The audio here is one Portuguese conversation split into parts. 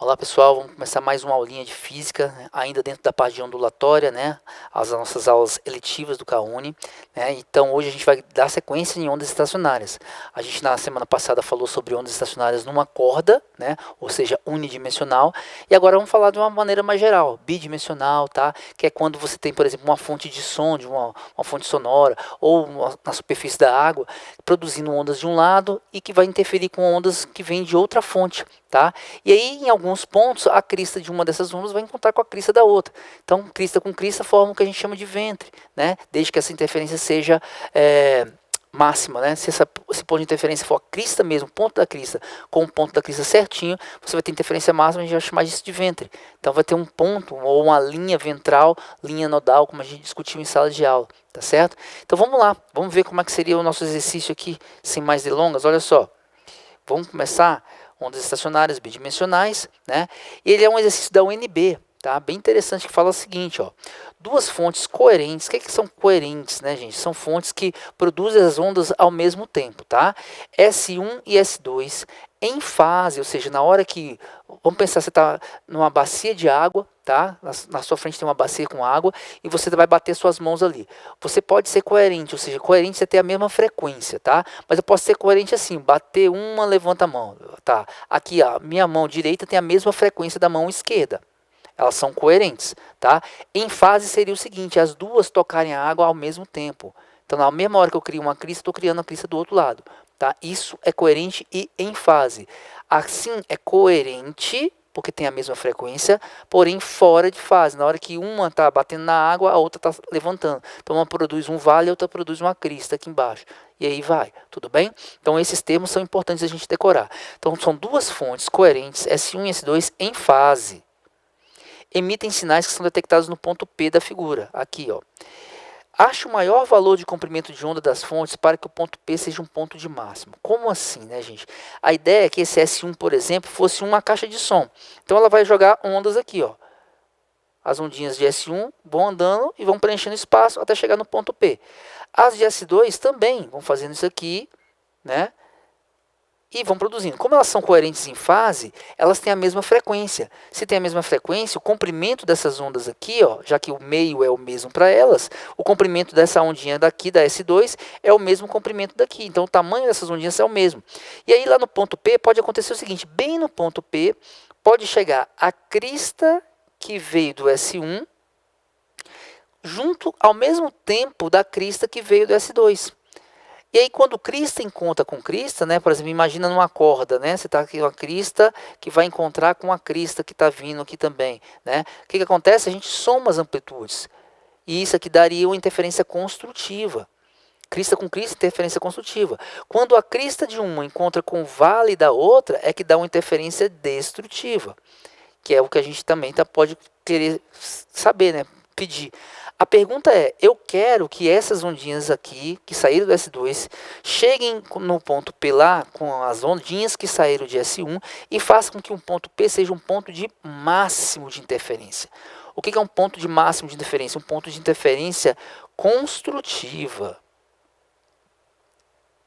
Olá pessoal, vamos começar mais uma aulinha de física, né, ainda dentro da parte de ondulatória, né, as nossas aulas eletivas do CAUNI, né, então hoje a gente vai dar sequência em ondas estacionárias. A gente na semana passada falou sobre ondas estacionárias numa corda, né, ou seja, unidimensional, e agora vamos falar de uma maneira mais geral, bidimensional, tá, que é quando você tem, por exemplo, uma fonte de som, uma fonte sonora, ou na superfície da água, produzindo ondas de um lado e que vai interferir com ondas que vêm de outra fonte, tá? E aí, em alguns pontos, a crista de uma dessas ondas vai encontrar com a crista da outra. Então, crista com crista forma o que a gente chama de ventre, né? Desde que essa interferência seja máxima, né? Se esse ponto de interferência for a crista mesmo, o ponto da crista, com o ponto da crista certinho, você vai ter interferência máxima, a gente vai chamar disso de ventre. Então, vai ter um ponto ou uma linha ventral, linha nodal, como a gente discutiu em sala de aula, tá certo? Então, vamos lá, vamos ver como é que seria o nosso exercício aqui, sem mais delongas. Olha só, vamos começar ondas estacionárias bidimensionais, né? E ele é um exercício da UNB, tá? Bem interessante, que fala o seguinte, ó. Duas fontes coerentes. O que são coerentes, né, gente? São fontes que produzem as ondas ao mesmo tempo, tá? S1 e S2 em fase, ou seja, na hora que... Vamos pensar, você está numa bacia de água, tá? Na sua frente tem uma bacia com água e você vai bater suas mãos ali. Você pode ser coerente, ou seja, coerente você ter a mesma frequência, tá? Mas eu posso ser coerente assim, bater uma, levanta a mão, tá? Aqui, ó, minha mão direita tem a mesma frequência da mão esquerda. Elas são coerentes, tá? Em fase seria o seguinte, as duas tocarem a água ao mesmo tempo. Então, na mesma hora que eu crio uma crista, estou criando a crista do outro lado, tá? Isso é coerente e em fase. Assim, é coerente, porque tem a mesma frequência, porém fora de fase. Na hora que uma está batendo na água, a outra está levantando. Então, uma produz um vale, a outra produz uma crista aqui embaixo. E aí vai, tudo bem? Então, esses termos são importantes a gente decorar. Então, são duas fontes coerentes, S1 e S2, em fase. Emitem sinais que são detectados no ponto P da figura. Aqui, ó. Ache o maior valor de comprimento de onda das fontes para que o ponto P seja um ponto de máximo. Como assim, né, gente? A ideia é que esse S1, por exemplo, fosse uma caixa de som. Então, ela vai jogar ondas aqui, ó. As ondinhas de S1 vão andando e vão preenchendo espaço até chegar no ponto P. As de S2 também vão fazendo isso aqui, né? E vão produzindo. Como elas são coerentes em fase, elas têm a mesma frequência. Se tem a mesma frequência, o comprimento dessas ondas aqui, ó, já que o meio é o mesmo para elas, o comprimento dessa ondinha daqui, da S2, é o mesmo comprimento daqui. Então, o tamanho dessas ondinhas é o mesmo. E aí, lá no ponto P, pode acontecer o seguinte, bem no ponto P, pode chegar a crista que veio do S1, junto ao mesmo tempo da crista que veio do S2. E aí, quando crista encontra com crista, né? Por exemplo, imagina numa corda, né? Você está aqui uma crista que vai encontrar com a crista que está vindo aqui também, né? O que acontece? A gente soma as amplitudes. E isso aqui daria uma interferência construtiva. Crista com crista, interferência construtiva. Quando a crista de uma encontra com o vale da outra, é que dá uma interferência destrutiva. Que é o que a gente também pode querer saber, né? Pedir. A pergunta é, eu quero que essas ondinhas aqui, que saíram do S2, cheguem no ponto P lá, com as ondinhas que saíram de S1, e façam com que um ponto P seja um ponto de máximo de interferência. O que é um ponto de máximo de interferência? Um ponto de interferência construtiva.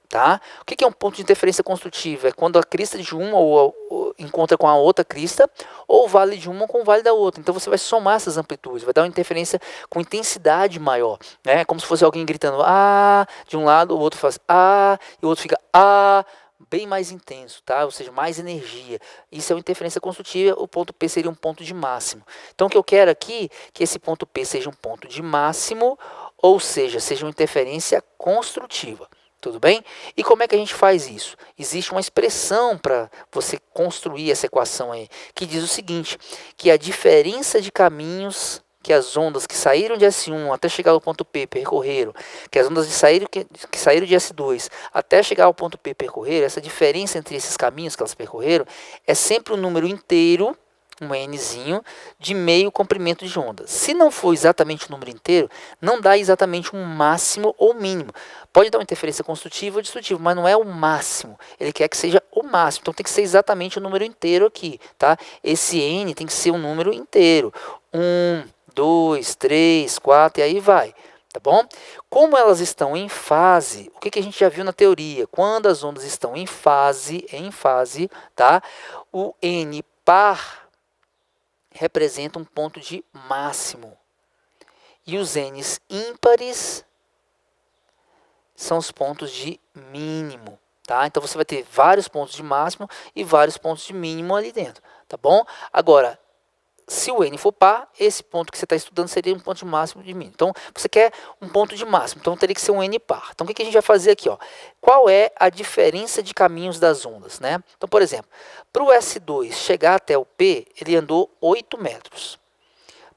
Tá? O que é um ponto de interferência construtiva? É quando a crista de uma encontra com a outra crista, ou o vale de uma com o vale da outra. Então você vai somar essas amplitudes, vai dar uma interferência com intensidade maior. Né? Como se fosse alguém gritando ah, de um lado, o outro faz ah, e o outro fica ah, bem mais intenso, tá? Ou seja, mais energia. Isso é uma interferência construtiva, o ponto P seria um ponto de máximo. Então o que eu quero aqui é que esse ponto P seja um ponto de máximo, ou seja uma interferência construtiva. Tudo bem? E como é que a gente faz isso? Existe uma expressão para você construir essa equação aí, que diz o seguinte, que a diferença de caminhos que as ondas que saíram de S1 até chegar ao ponto P percorreram, que as ondas que saíram de S2 até chegar ao ponto P percorreram, essa diferença entre esses caminhos que elas percorreram é sempre um número inteiro, um nzinho, de meio comprimento de onda. Se não for exatamente o número inteiro, não dá exatamente um máximo ou mínimo. Pode dar uma interferência construtiva ou destrutiva, mas não é o máximo. Ele quer que seja o máximo. Então tem que ser exatamente o número inteiro aqui, tá? Esse n tem que ser um número inteiro. 1, 2, 3, 4 e aí vai. Tá bom? Como elas estão em fase, o que a gente já viu na teoria? Quando as ondas estão em fase, tá? O n par representa um ponto de máximo. E os n's ímpares são os pontos de mínimo. Tá? Então você vai ter vários pontos de máximo e vários pontos de mínimo ali dentro. Tá bom? Agora, se o n for par, esse ponto que você está estudando seria um ponto de máximo e de mínimo. Então, você quer um ponto de máximo, então teria que ser um n par. Então, o que a gente vai fazer aqui? Ó? Qual é a diferença de caminhos das ondas? Né? Então, por exemplo, para o S2 chegar até o P, ele andou 8 metros.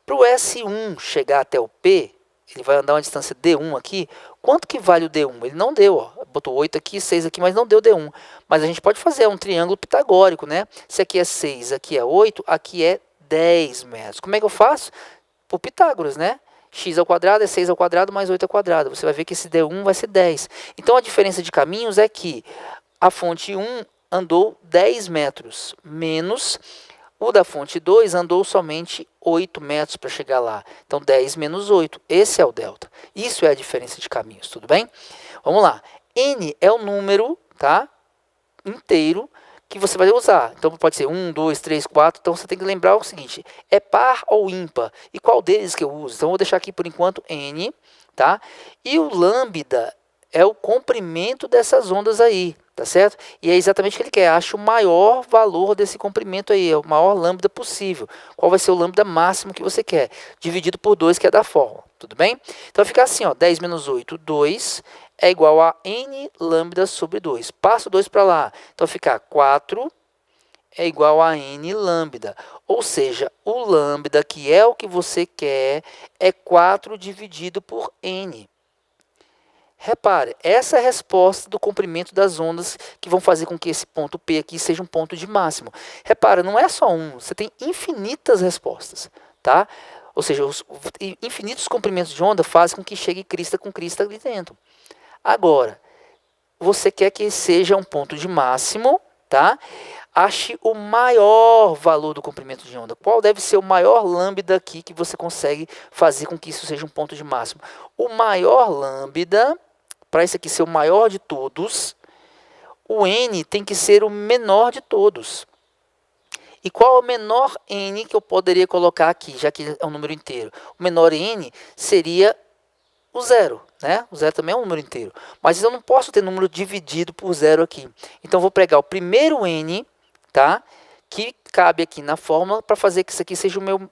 Para o S1 chegar até o P, ele vai andar uma distância D1 aqui. Quanto que vale o D1? Ele não deu, ó. Botou 8 aqui, 6 aqui, mas não deu D1. Mas a gente pode fazer um triângulo pitagórico, né? Se aqui é 6, aqui é 8, aqui é 10 metros. Como é que eu faço? Por Pitágoras, né? X ao quadrado é 6 ao quadrado mais 8 ao quadrado. Você vai ver que esse D1 vai ser 10. Então, a diferença de caminhos é que a fonte 1 andou 10 metros, menos o da fonte 2 andou somente 8 metros para chegar lá. Então, 10 menos 8. Esse é o delta. Isso é a diferença de caminhos, tudo bem? Vamos lá. N é o número, tá, inteiro que você vai usar. Então, pode ser 1, 2, 3, 4. Então, você tem que lembrar o seguinte. É par ou ímpar? E qual deles que eu uso? Então, eu vou deixar aqui, por enquanto, N. Tá? E o lambda é o comprimento dessas ondas aí. Tá certo? E é exatamente o que ele quer. Acha o maior valor desse comprimento aí, é o maior lambda possível. Qual vai ser o lambda máximo que você quer? Dividido por 2, que é da fórmula. Tudo bem? Então, vai ficar assim, ó, 10 menos 8, 2, é igual a n lambda sobre 2. Passa o 2 para lá. Então, vai ficar 4 é igual a n lambda. Ou seja, o lambda, que é o que você quer, é 4 dividido por n. Repare, essa é a resposta do comprimento das ondas que vão fazer com que esse ponto P aqui seja um ponto de máximo. Repara, não é só um, você tem infinitas respostas, tá? Ou seja, os infinitos comprimentos de onda fazem com que chegue crista com crista ali dentro. Agora, você quer que seja um ponto de máximo, tá? Ache o maior valor do comprimento de onda. Qual deve ser o maior lambda aqui que você consegue fazer com que isso seja um ponto de máximo? O maior lambda, para esse aqui ser o maior de todos, o n tem que ser o menor de todos. E qual é o menor n que eu poderia colocar aqui, já que é um número inteiro? O menor n seria o zero, né? O zero também é um número inteiro. Mas eu não posso ter número dividido por zero aqui. Então, eu vou pegar o primeiro n, tá? Que cabe aqui na fórmula para fazer que isso aqui seja o meu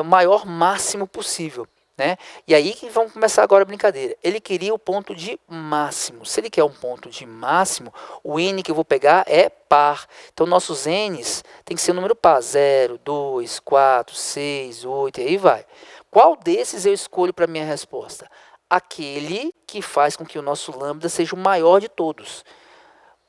maior máximo possível. Né? E aí que vamos começar agora a brincadeira. Ele queria o ponto de máximo. Se ele quer um ponto de máximo, o n que eu vou pegar é par. Então, nossos n's tem que ser um número par. 0, 2, 4, 6, 8, e aí vai. Qual desses eu escolho para a minha resposta? Aquele que faz com que o nosso lambda seja o maior de todos.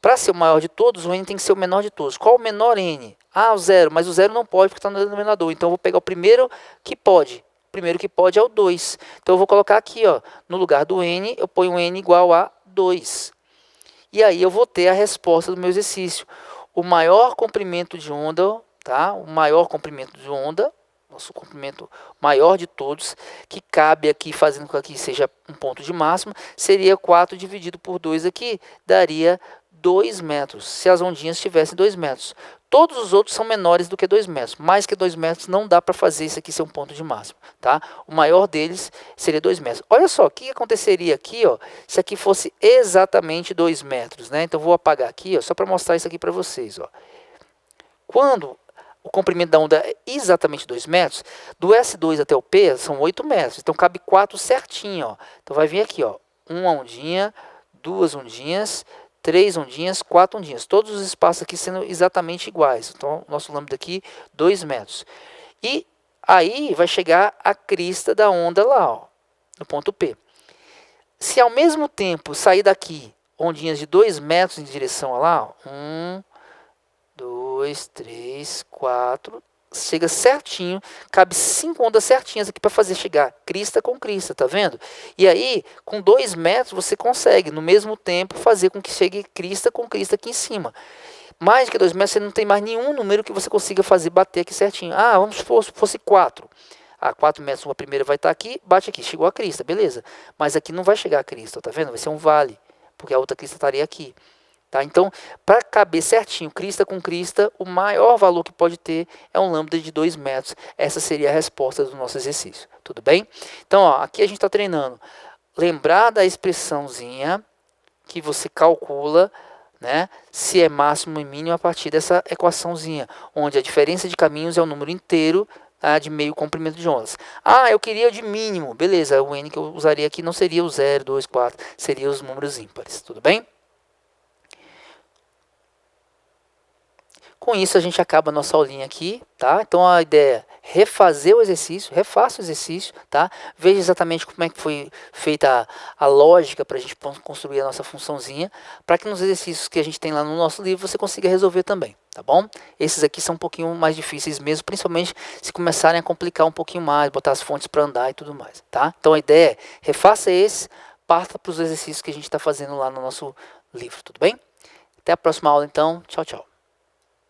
Para ser o maior de todos, o n tem que ser o menor de todos. Qual o menor n? Ah, o 0. Mas o 0 não pode porque está no denominador. Então, eu vou pegar o primeiro que pode. O primeiro que pode é o 2. Então, eu vou colocar aqui, ó, no lugar do n, eu ponho um n igual a 2. E aí, eu vou ter a resposta do meu exercício. O maior comprimento de onda, tá? O maior comprimento de onda, nosso comprimento maior de todos, que cabe aqui, fazendo com que aqui seja um ponto de máximo, seria 4 dividido por 2 aqui, daria 2 metros, se as ondinhas tivessem 2 metros. Todos os outros são menores do que 2 metros. Mais que 2 metros não dá para fazer isso aqui ser um ponto de máximo. Tá? O maior deles seria 2 metros. Olha só, o que aconteceria aqui, ó, se aqui fosse exatamente 2 metros. Né? Então, vou apagar aqui, ó, só para mostrar isso aqui para vocês. Ó. Quando o comprimento da onda é exatamente 2 metros, do S2 até o P são 8 metros. Então, cabe 4 certinho. Ó. Então, vai vir aqui, ó, uma ondinha, 2 ondinhas, 3 ondinhas, 4 ondinhas. Todos os espaços aqui sendo exatamente iguais. Então, nosso lambda aqui, 2 metros. E aí vai chegar a crista da onda lá, ó, no ponto P. Se ao mesmo tempo sair daqui ondinhas de 2 metros em direção a lá, 1, 2, 3, 4... chega certinho, cabe 5 ondas certinhas aqui para fazer chegar crista com crista, tá vendo? E aí, com 2 metros, você consegue, no mesmo tempo, fazer com que chegue crista com crista aqui em cima. Mais que 2 metros, você não tem mais nenhum número que você consiga fazer bater aqui certinho. Ah, vamos supor se fosse 4. Ah, 4 metros, a primeira vai estar aqui, bate aqui, chegou a crista, beleza. Mas aqui não vai chegar a crista, tá vendo? Vai ser um vale, porque a outra crista estaria aqui. Tá? Então, para caber certinho crista com crista, o maior valor que pode ter é um lambda de 2 metros. Essa seria a resposta do nosso exercício. Tudo bem? Então, ó, aqui a gente está treinando. Lembrar da expressãozinha que você calcula, né, se é máximo e mínimo a partir dessa equaçãozinha, onde a diferença de caminhos é o número inteiro, tá, de meio comprimento de ondas. Ah, eu queria o de mínimo. Beleza, o n que eu usaria aqui não seria o 0, 2, 4, seria os números ímpares. Tudo bem? Com isso a gente acaba a nossa aulinha aqui, tá? Então a ideia é refazer o exercício, refaça o exercício, tá? Veja exatamente como é que foi feita a lógica para a gente construir a nossa funçãozinha, para que nos exercícios que a gente tem lá no nosso livro você consiga resolver também, tá bom? Esses aqui são um pouquinho mais difíceis mesmo, principalmente se começarem a complicar um pouquinho mais, botar as fontes para andar e tudo mais, tá? Então a ideia é refaça esse, parta para os exercícios que a gente está fazendo lá no nosso livro, tudo bem? Até a próxima aula então, tchau, tchau.